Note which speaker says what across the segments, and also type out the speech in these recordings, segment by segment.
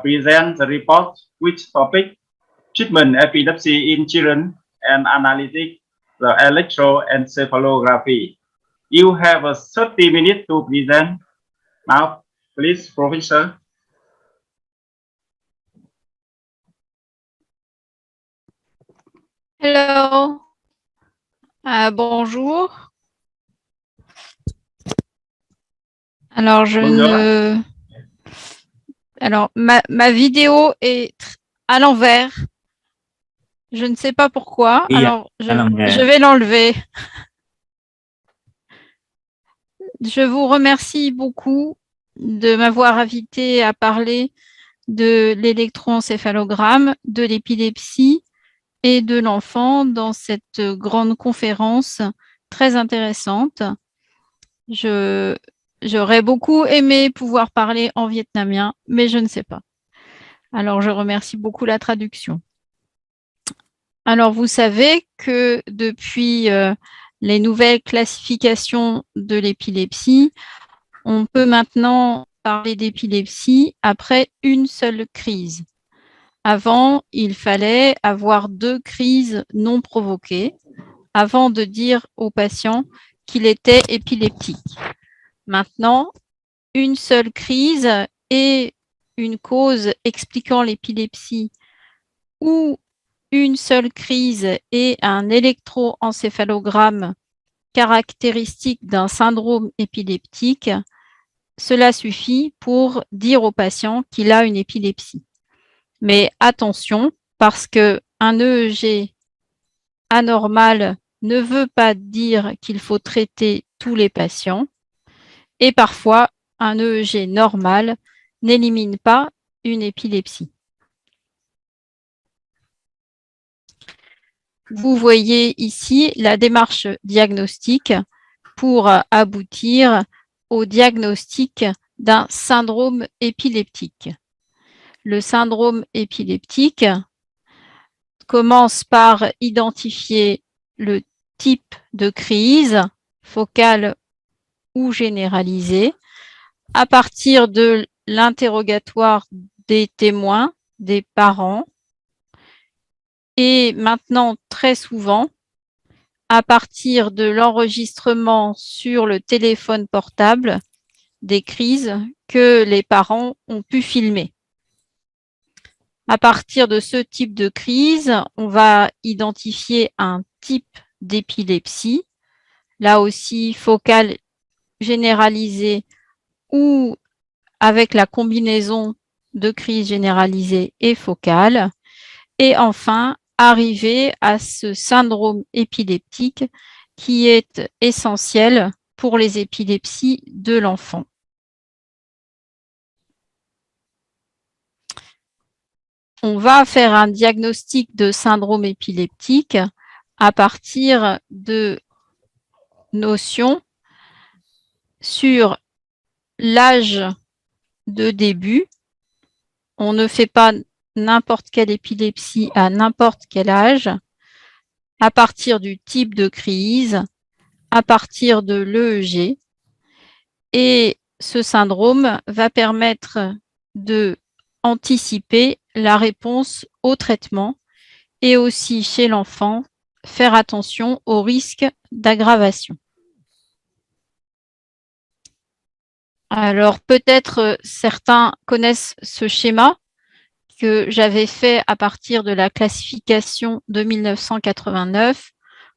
Speaker 1: present the report, which topic treatment epilepsy in children and analytic the electroencephalography. You have a 30 minutes to present. Now, please, Professor.
Speaker 2: Hello. Bonjour. Alors, ma vidéo est à l'envers. Je ne sais pas pourquoi. Alors, je vais l'enlever. Je vous remercie beaucoup de m'avoir invité à parler de l'électroencéphalogramme, de l'épilepsie et de l'enfant dans cette grande conférence très intéressante. J'aurais beaucoup aimé pouvoir parler en vietnamien, mais je ne sais pas. Alors, je remercie beaucoup la traduction. Alors, vous savez que depuis les nouvelles classifications de l'épilepsie, on peut maintenant parler d'épilepsie après une seule crise. Avant, il fallait avoir 2 crises non provoquées avant de dire au patient qu'il était épileptique. Maintenant, une seule crise et une cause expliquant l'épilepsie ou une seule crise et un électroencéphalogramme caractéristique d'un syndrome épileptique, cela suffit pour dire au patient qu'il a une épilepsie. Mais attention, parce qu'un EEG anormal ne veut pas dire qu'il faut traiter tous les patients et parfois un EEG normal n'élimine pas une épilepsie. Vous voyez ici la démarche diagnostique pour aboutir au diagnostic d'un syndrome épileptique. Le syndrome épileptique commence par identifier le type de crise, focale ou généralisée, à partir de l'interrogatoire des témoins, des parents, et maintenant très souvent, à partir de l'enregistrement sur le téléphone portable des crises que les parents ont pu filmer. À partir de ce type de crise, on va identifier un type d'épilepsie, là aussi focale généralisée ou avec la combinaison de crise généralisée et focale. Et enfin, arriver à ce syndrome épileptique qui est essentiel pour les épilepsies de l'enfant. On va faire un diagnostic de syndrome épileptique à partir de notions sur l'âge de début. On ne fait pas n'importe quelle épilepsie à n'importe quel âge, à partir du type de crise, à partir de l'EEG. Et ce syndrome va permettre de anticiper la réponse au traitement et aussi chez l'enfant, faire attention au risque d'aggravation. Alors peut-être certains connaissent ce schéma que j'avais fait à partir de la classification de 1989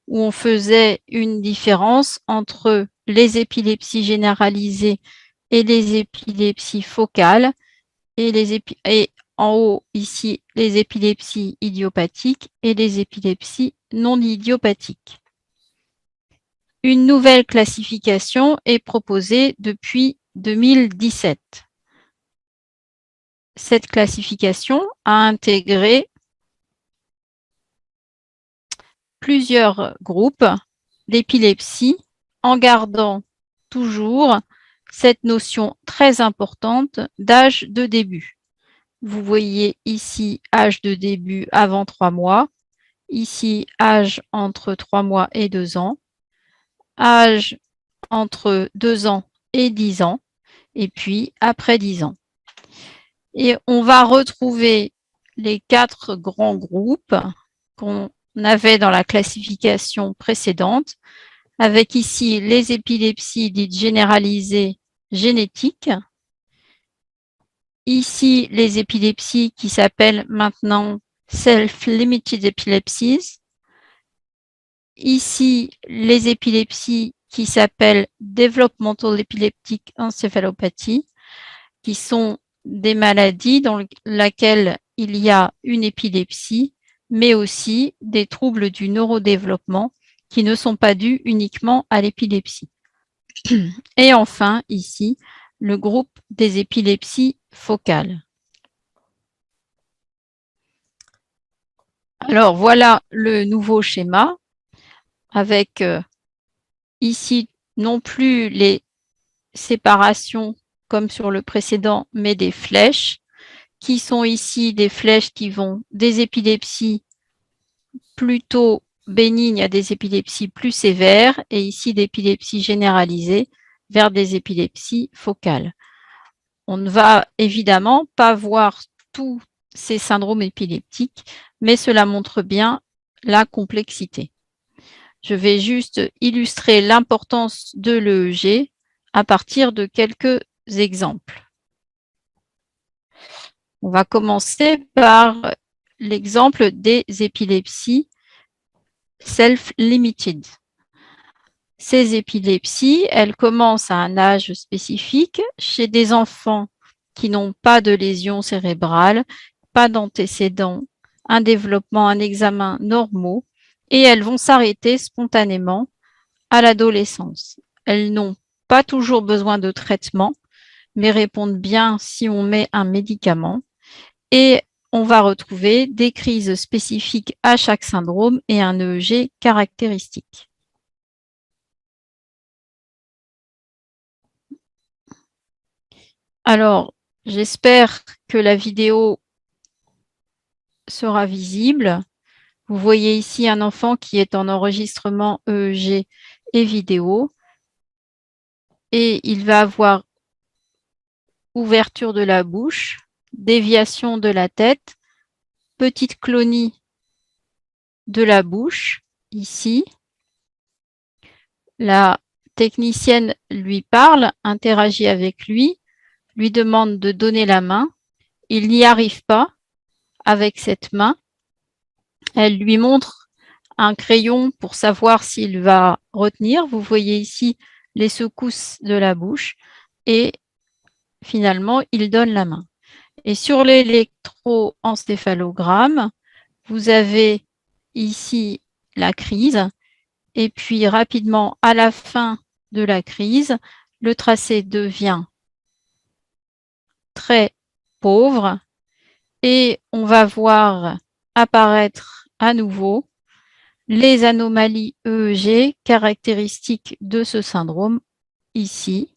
Speaker 2: où on faisait une différence entre les épilepsies généralisées et les épilepsies focales et en haut ici les épilepsies idiopathiques et les épilepsies non idiopathiques. Une nouvelle classification est proposée depuis 2017. Cette classification a intégré plusieurs groupes d'épilepsie en gardant toujours cette notion très importante d'âge de début. Vous voyez ici âge de début avant 3 mois, ici âge entre 3 mois et 2 ans, âge entre 2 ans et 10 ans, et puis après 10 ans. Et on va retrouver les 4 grands groupes qu'on avait dans la classification précédente, avec ici les épilepsies dites généralisées génétiques, ici les épilepsies qui s'appellent maintenant self-limited epilepsies, ici les épilepsies qui s'appellent developmental epileptic encephalopathie, qui sont des maladies dans lesquelles il y a une épilepsie, mais aussi des troubles du neurodéveloppement qui ne sont pas dus uniquement à l'épilepsie. Et enfin, ici, le groupe des épilepsies focales. Alors, voilà le nouveau schéma avec ici non plus les séparations comme sur le précédent, mais des flèches qui sont ici des flèches qui vont des épilepsies plutôt bénignes à des épilepsies plus sévères et ici d'épilepsies généralisées vers des épilepsies focales. On ne va évidemment pas voir tous ces syndromes épileptiques, mais cela montre bien la complexité. Je vais juste illustrer l'importance de l'EEG à partir de quelques exemples. On va commencer par l'exemple des épilepsies self-limited. Ces épilepsies, elles commencent à un âge spécifique chez des enfants qui n'ont pas de lésions cérébrales, pas d'antécédents, un développement, un examen normaux, et elles vont s'arrêter spontanément à l'adolescence. Elles n'ont pas toujours besoin de traitement, mais répondent bien si on met un médicament. Et on va retrouver des crises spécifiques à chaque syndrome et un EEG caractéristique. Alors, j'espère que la vidéo sera visible. Vous voyez ici un enfant qui est en enregistrement EEG et vidéo. Et il va avoir ouverture de la bouche, déviation de la tête, petite clonie de la bouche, ici. La technicienne lui parle, interagit avec lui demande de donner la main. Il n'y arrive pas avec cette main. Elle lui montre un crayon pour savoir s'il va retenir. Vous voyez ici les secousses de la bouche et finalement, il donne la main. Et sur l'électroencéphalogramme, vous avez ici la crise et puis rapidement, à la fin de la crise, le tracé devient très pauvre et on va voir apparaître à nouveau les anomalies EEG caractéristiques de ce syndrome ici,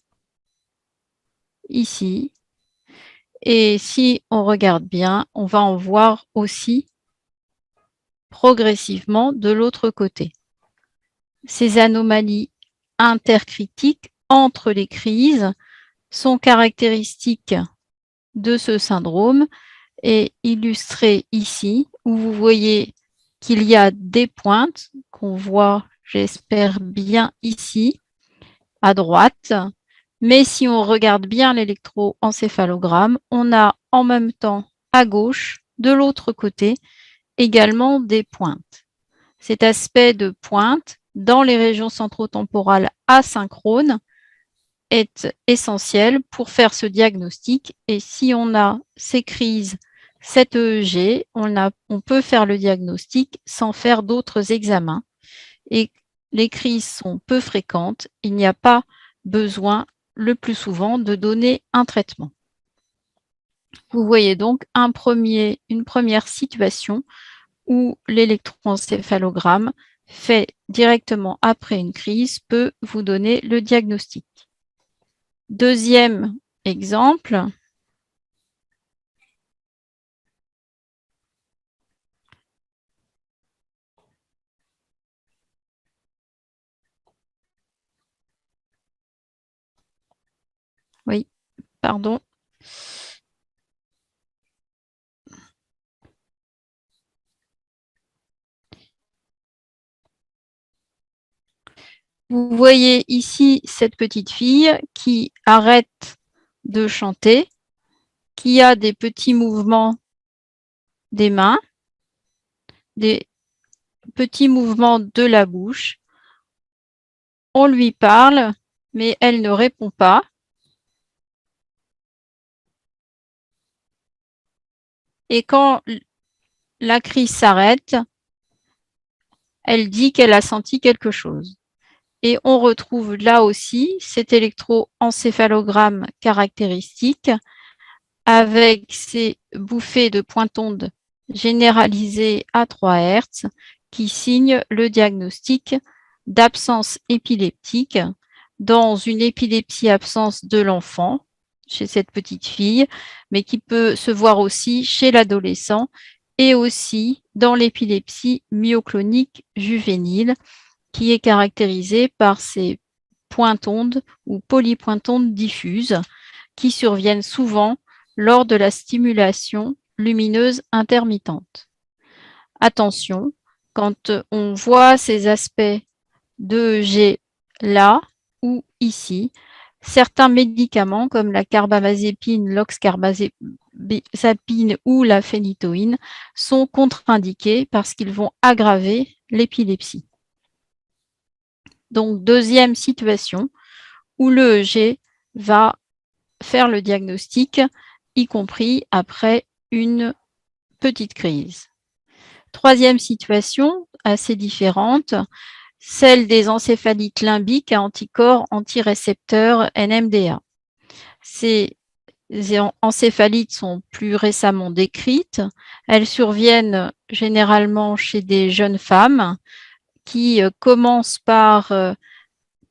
Speaker 2: ici. Et si on regarde bien, on va en voir aussi progressivement de l'autre côté. Ces anomalies intercritiques entre les crises sont caractéristiques de ce syndrome et illustrées ici, où vous voyez qu'il y a des pointes qu'on voit, j'espère bien ici, à droite. Mais si on regarde bien l'électroencéphalogramme, on a en même temps à gauche, de l'autre côté, également des pointes. Cet aspect de pointe dans les régions centrotemporales asynchrones est essentiel pour faire ce diagnostic. Et si on a ces crises, cet EEG, on peut faire le diagnostic sans faire d'autres examens. Et les crises sont peu fréquentes. Il n'y a pas besoin le plus souvent de donner un traitement. Vous voyez donc une première situation où l'électroencéphalogramme fait directement après une crise peut vous donner le diagnostic. Deuxième exemple. Oui, pardon. Vous voyez ici cette petite fille qui arrête de chanter, qui a des petits mouvements des mains, des petits mouvements de la bouche. On lui parle, mais elle ne répond pas. Et quand la crise s'arrête, elle dit qu'elle a senti quelque chose. Et on retrouve là aussi cet électroencéphalogramme caractéristique avec ces bouffées de pointes ondes généralisées à 3 Hz qui signent le diagnostic d'absence épileptique dans une épilepsie-absence de l'enfant, chez cette petite fille, mais qui peut se voir aussi chez l'adolescent et aussi dans l'épilepsie myoclonique juvénile, qui est caractérisée par ces pointes ondes ou polypointes ondes diffuses qui surviennent souvent lors de la stimulation lumineuse intermittente. Attention, quand on voit ces aspects d'EEG là ou ici, certains médicaments comme la carbamazépine, l'oxcarbazépine ou la phénitoïne sont contre-indiqués parce qu'ils vont aggraver l'épilepsie. Donc, deuxième situation où l'EEG va faire le diagnostic, y compris après une petite crise. Troisième situation, assez différente, celle des encéphalites limbiques à anticorps antirécepteurs NMDA. Ces encéphalites sont plus récemment décrites. Elles surviennent généralement chez des jeunes femmes qui commencent par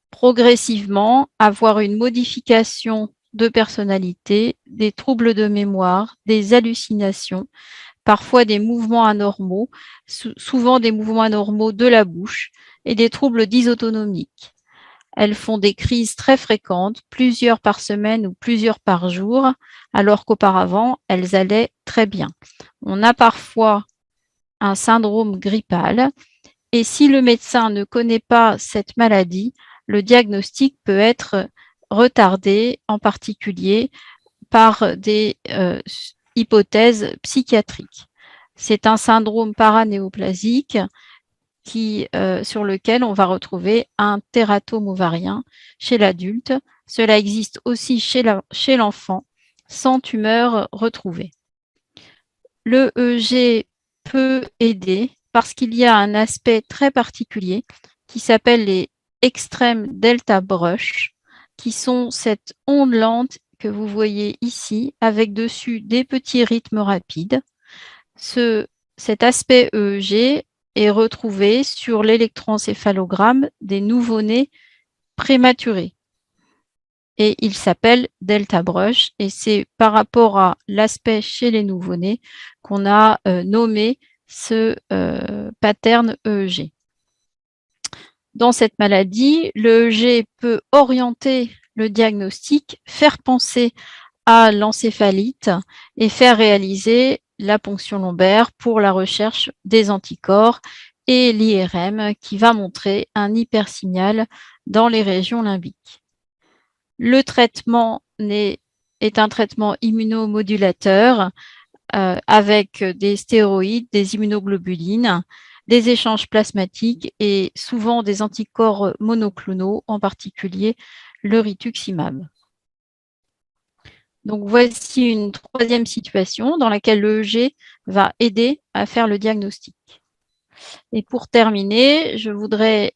Speaker 2: progressivement avoir une modification de personnalité, des troubles de mémoire, des hallucinations, parfois des mouvements anormaux, souvent des mouvements anormaux de la bouche et des troubles dysautonomiques. Elles font des crises très fréquentes, plusieurs par semaine ou plusieurs par jour, alors qu'auparavant, elles allaient très bien. On a parfois un syndrome grippal et si le médecin ne connaît pas cette maladie, le diagnostic peut être retardé, en particulier par des hypothèses psychiatriques. C'est un syndrome paranéoplasique sur lequel on va retrouver un tératome ovarien chez l'adulte. Cela existe aussi chez l'enfant, sans tumeur retrouvée. Le EEG peut aider parce qu'il y a un aspect très particulier qui s'appelle les extrêmes delta brush, qui sont cette onde lente que vous voyez ici, avec dessus des petits rythmes rapides. Cet aspect EEG est retrouvé sur l'électroencéphalogramme des nouveau-nés prématurés. Et il s'appelle Delta Brush, et c'est par rapport à l'aspect chez les nouveau-nés qu'on a nommé ce pattern EEG. Dans cette maladie, le EEG peut orienter le diagnostic, faire penser à l'encéphalite et faire réaliser la ponction lombaire pour la recherche des anticorps et l'IRM qui va montrer un hypersignal dans les régions limbiques. Le traitement est un traitement immunomodulateur avec des stéroïdes, des immunoglobulines, des échanges plasmatiques et souvent des anticorps monoclonaux, en particulier le rituximab. Donc, voici une troisième situation dans laquelle l'EEG va aider à faire le diagnostic. Et pour terminer, je voudrais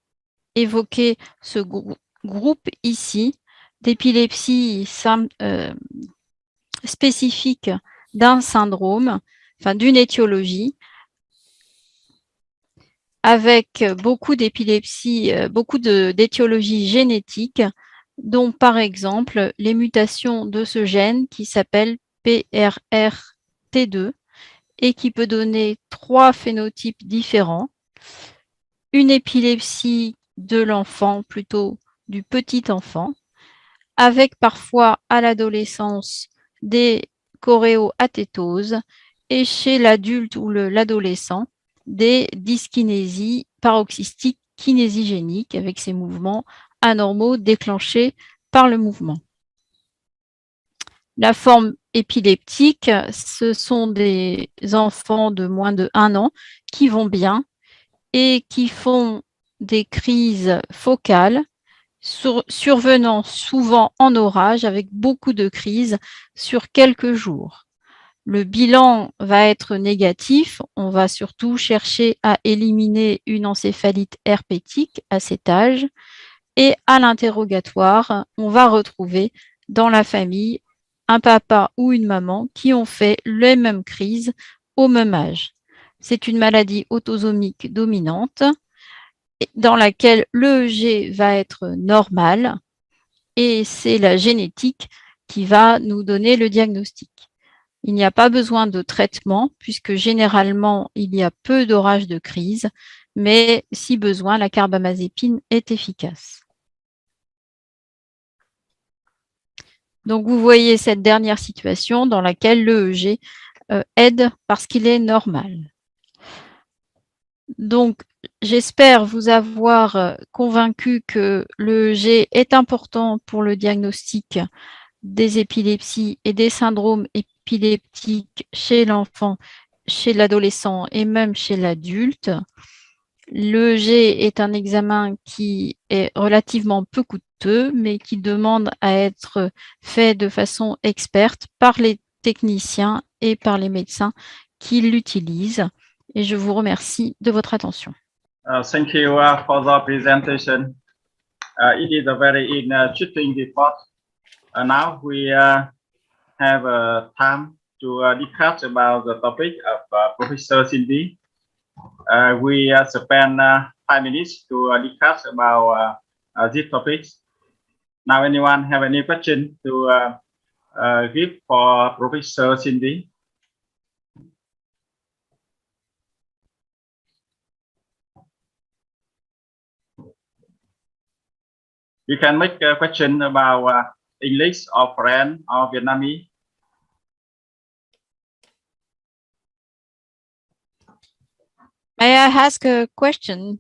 Speaker 2: évoquer ce groupe ici d'épilepsie spécifique d'un syndrome, enfin d'une étiologie, avec beaucoup d'épilepsie, beaucoup d'étiologies génétiques, dont par exemple les mutations de ce gène qui s'appelle PRRT2 et qui peut donner 3 phénotypes différents. Une épilepsie de l'enfant, plutôt du petit enfant, avec parfois à l'adolescence des choréoathétoses et chez l'adulte ou l'adolescent, des dyskinésies paroxystiques kinésigénique avec ces mouvements anormaux déclenchés par le mouvement. La forme épileptique, ce sont des enfants de moins de 1 an qui vont bien et qui font des crises focales survenant souvent en orage avec beaucoup de crises sur quelques jours. Le bilan va être négatif. On va surtout chercher à éliminer une encéphalite herpétique à cet âge. Et à l'interrogatoire, on va retrouver dans la famille un papa ou une maman qui ont fait les mêmes crises au même âge. C'est une maladie autosomique dominante dans laquelle l'EEG va être normal et c'est la génétique qui va nous donner le diagnostic. Il n'y a pas besoin de traitement puisque généralement, il y a peu d'orages de crise, mais si besoin, la carbamazépine est efficace. Donc, vous voyez cette dernière situation dans laquelle l'EEG aide parce qu'il est normal. Donc, j'espère vous avoir convaincu que l'EEG est important pour le diagnostic des épilepsies et des syndromes épileptiques chez l'enfant, chez l'adolescent et même chez l'adulte. L'EEG est un examen qui est relativement peu coûteux, mais qui demande à être fait de façon experte par les techniciens et par les médecins qui l'utilisent. Et je vous remercie de votre attention.
Speaker 1: Thank you for the presentation. It is a very interesting report. Now we have time to discuss about the topic of Professor Cindy. We spend 5 minutes to discuss about this topic. Now, anyone have any question to give for Professor Cindy? You can make a question about English or French or Vietnamese.
Speaker 2: May I ask a question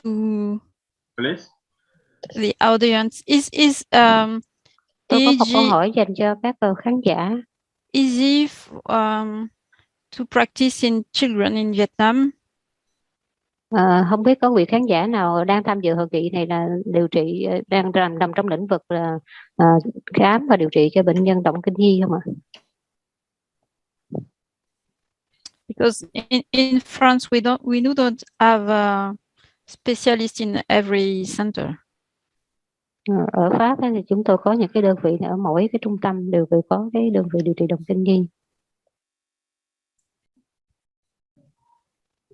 Speaker 2: to
Speaker 1: Please.
Speaker 2: the audience?
Speaker 3: Tôi có một câu hỏi dành cho các khán giả.
Speaker 2: Easy to practice in children in Vietnam?
Speaker 3: Không biết có vị khán giả nào đang tham dự hội nghị này là điều trị đang nằm trong lĩnh vực là khám và điều trị cho bệnh nhân động kinh nhi không ạ?
Speaker 2: Because in France we don't have a specialist in every center.
Speaker 3: Ở Pháp thì chúng tôi có những cái đơn vị ở mỗi cái trung tâm đều có cái đơn vị điều trị động kinh nhi.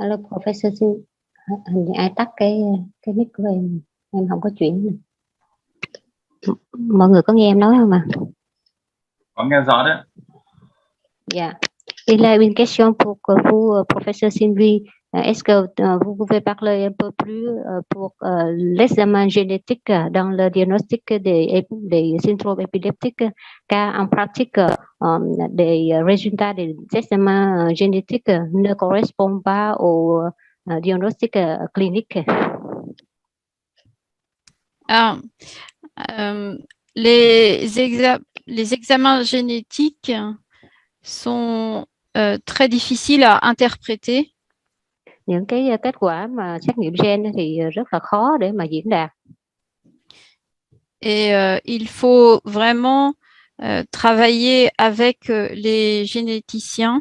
Speaker 3: Hello, Professor. Hình như ai tắt cái mic của em không có chuyển. Mọi người có nghe em nói không ạ?
Speaker 1: Có nghe rõ đấy.
Speaker 3: Yeah. Il y a une question pour vous, Professeur Sylvie. Est-ce que vous pouvez parler un peu plus pour l'examen génétique dans le diagnostic des syndromes épileptiques, car en pratique, des résultats des examens génétiques ne correspondent pas au diagnostic clinique?
Speaker 2: Les examens génétiques sont très difficiles à interpréter.
Speaker 3: Những cái kết quả mà xét nghiệm gen thì rất là khó để mà diễn đạt.
Speaker 2: Et il faut vraiment travailler avec les généticiens.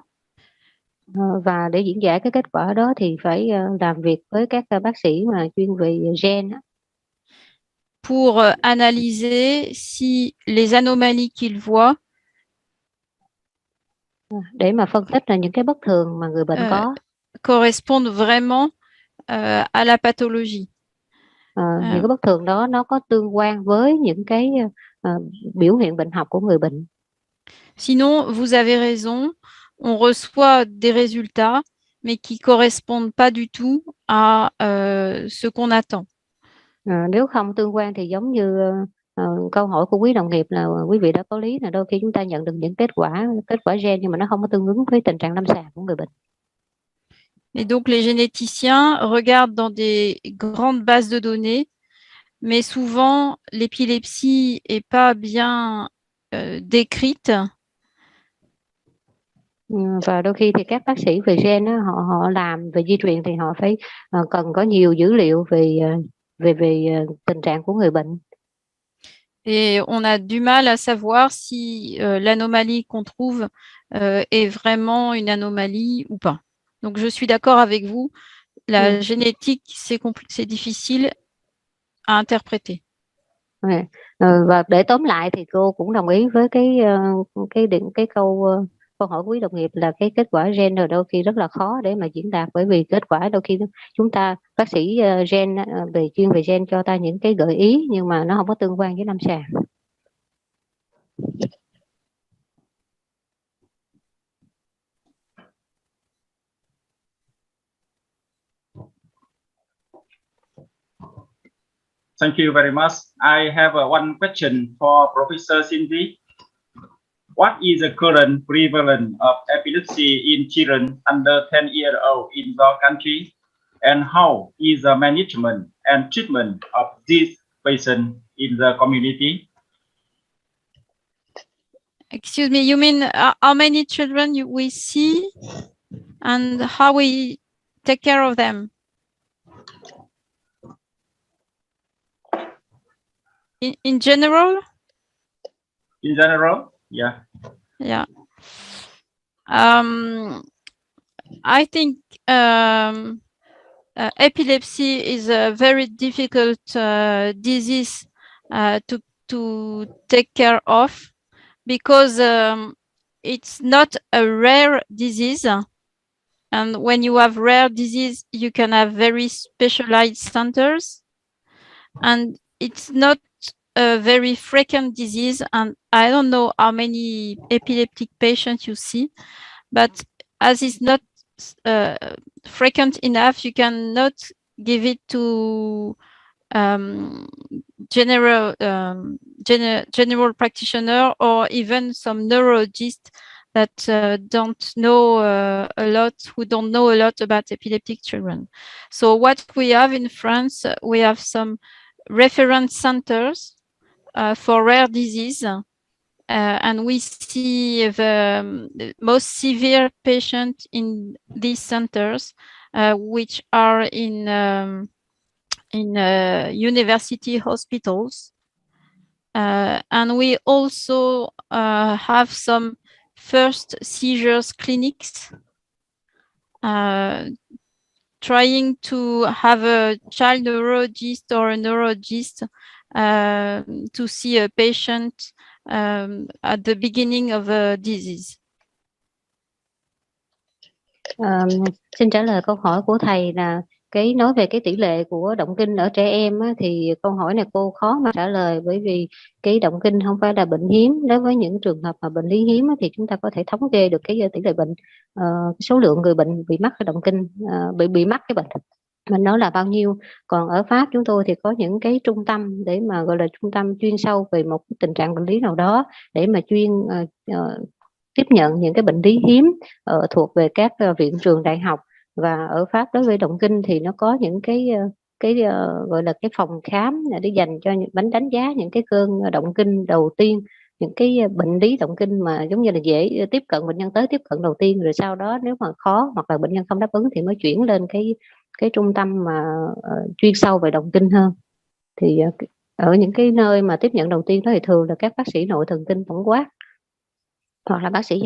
Speaker 3: Và để diễn giải cái kết quả đó thì phải làm việc với các bác sĩ mà chuyên về gen.
Speaker 2: Pour analyser si les anomalies qu'ils voient
Speaker 3: để mà phân tích là những cái bất thường mà người bệnh có
Speaker 2: correspondent vraiment à la pathologie.
Speaker 3: Những cái bất thường đó nó có tương quan với những cái biểu hiện bệnh học của người bệnh.
Speaker 2: Sinon, vous avez raison, on reçoit des résultats mais qui correspondent pas du tout à ce qu'on attend.
Speaker 3: Nếu không tương quan thì giống như câu hỏi của quý đồng nghiệp là quý vị đã có lý, là đôi khi chúng ta nhận được những kết quả gen nhưng mà nó không có tương ứng với tình trạng lâm sàng của người bệnh.
Speaker 2: Et donc, les généticiens regardent dans des grandes bases de données, mais souvent, l'épilepsie n'est pas bien décrite.
Speaker 3: Và đôi khi thì các bác sĩ về gen á, họ làm về di truyền thì họ phải cần có nhiều dữ liệu về tình trạng của người bệnh.
Speaker 2: Et on a du mal à savoir si l'anomalie qu'on trouve est vraiment une anomalie ou pas. Donc, je suis d'accord avec vous. La génétique, c'est difficile à interpréter.
Speaker 3: Và để tóm lại thì cô cũng đồng ý với cái câu hỏi của quý đồng nghiệp là cái kết quả gen rồi đôi khi rất là khó để mà diễn đạt, bởi vì kết quả đôi khi chúng ta bác sĩ gen chuyên về gen cho ta những cái gợi ý nhưng mà nó không có tương quan với lâm sàng.
Speaker 1: Thank you very much. I have one question for Professor Cindy. What is the current prevalence of epilepsy in children under 10 years old in your country? And how is the management and treatment of these patients in the community?
Speaker 2: Excuse me, you mean how many children we see and how we take care of them? In general?
Speaker 1: In general, yeah.
Speaker 2: Yeah. I think epilepsy is a very difficult disease to take care of because it's not a rare disease. And when you have rare disease, you can have very specialized centers. And it's not a very frequent disease. And I don't know how many epileptic patients you see, but as it's not frequent enough, you cannot give it to general practitioner or even some neurologists that don't know who don't know a lot about epileptic children. So what we have in France, we have some reference centers for rare disease. And we see the most severe patients in these centers, which are in university hospitals. And we also have some first seizures clinics, trying to have a child neurologist or a neurologist to see a patient at the beginning of a disease.
Speaker 3: Xin trả lời câu hỏi của thầy là nói về cái tỷ lệ của động kinh ở trẻ em á, thì câu hỏi này cô khó mà trả lời, bởi vì cái động kinh không phải là bệnh hiếm. Đối với những trường hợp mà bệnh lý hiếm á, thì chúng ta có thể thống kê được cái tỷ lệ bệnh, số lượng người bệnh bị mắc cái động kinh, bị mắc cái bệnh mình nói là bao nhiêu. Còn ở Pháp chúng tôi thì có những cái trung tâm để mà gọi là trung tâm chuyên sâu về một tình trạng bệnh lý nào đó để mà chuyên tiếp nhận những cái bệnh lý hiếm thuộc về các viện trường đại học. Và ở Pháp đối với động kinh thì nó có những cái gọi là cái phòng khám để dành cho đánh giá những cái cơn động kinh đầu tiên, những cái bệnh lý động kinh mà giống như là dễ tiếp cận, bệnh nhân tới tiếp cận đầu tiên, rồi sau đó nếu mà khó hoặc là bệnh nhân không đáp ứng thì mới chuyển lên cái trung tâm mà chuyên sâu về động kinh hơn. Thì ở những cái nơi mà tiếp nhận đầu tiên đó thì thường là các bác sĩ nội thần kinh tổng quát hoặc là bác sĩ